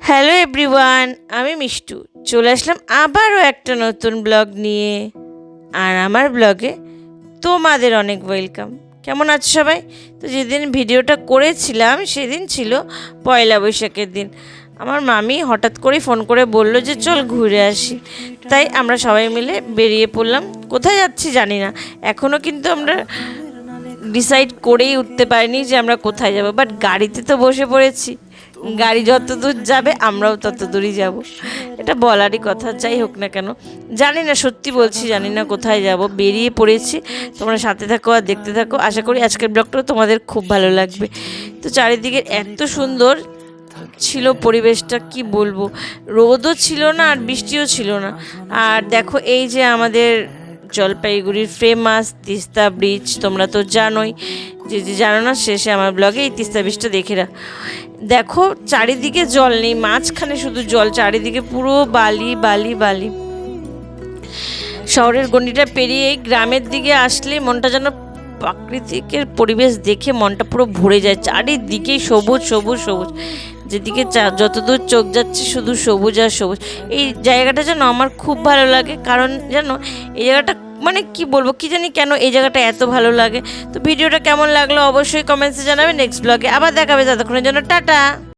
Hello everyone, আমি মিষ্টু চলে আসলাম আবারও একটা নতুন ব্লগ নিয়ে। আর আমার ব্লগে তোমাদের অনেক ওয়েলকাম। কেমন আছো সবাই? তো যেদিন ভিডিওটা করেছিলাম সেদিন ছিল পয়লা বৈশাখের দিন। আমার মামি হঠাৎ করে ফোন করে বলল যে চল ঘুরে আসি। তাই আমরা সবাই মিলে বেরিয়ে পড়লাম। কোথায় যাচ্ছি জানি না, এখনও কিন্তু আমরা ডিসাইড করেই উঠতে পারিনি যে আমরা কোথায় যাব, বাট গাড়িতে তো বসে পড়েছি। গাড়ি যত দূর যাবে আমরাও তত দূরই যাব, এটা বলারই কথা। যাই হোক না কেন, জানি না, সত্যি বলছি জানি না কোথায় যাব, বেরিয়ে পড়েছি। তোমরা সাথে থাকো আর দেখতে থাকো, আশা করি আজকের ব্লগটাও তোমাদের খুব ভালো লাগবে। তো চারিদিকে এত সুন্দর ছিল পরিবেশটা, কি বলবো, রোদও ছিল না আর বৃষ্টিও ছিল না। আর দেখো এই যে আমাদের জলপাইগুড়ির ফেমাস তিস্তা ব্রিজ, তোমরা তো জানোই, যে জানো না শেষে আমার ব্লগে এই তিস্তা ব্রিজটা দেখে দেখো। চারিদিকে জল নেই, মাঝখানে শুধু জল, চারিদিকে পুরো বালি বালি বালি। শহরের গণ্ডিটা পেরিয়ে গ্রামের দিকে আসলে মনটা যেন প্রাকৃতিকের পরিবেশ দেখে মনটা পুরো ভরে যায়। চারিদিকেই সবুজ সবুজ সবুজ, যেদিকে যতদূর চোখ যাচ্ছে শুধু সবুজ আর সবুজ। এই জায়গাটা যেন আমার খুব ভালো লাগে, কারণ যেন এই জায়গাটা মানে কি বলবো, কি জানি কেন এই জায়গাটা এত ভালো লাগে। তো ভিডিওটা কেমন লাগলো অবশ্যই কমেন্টসে জানাবে। নেক্সট ব্লগে আবার দেখাবে, ততক্ষণের জন্য টাটা।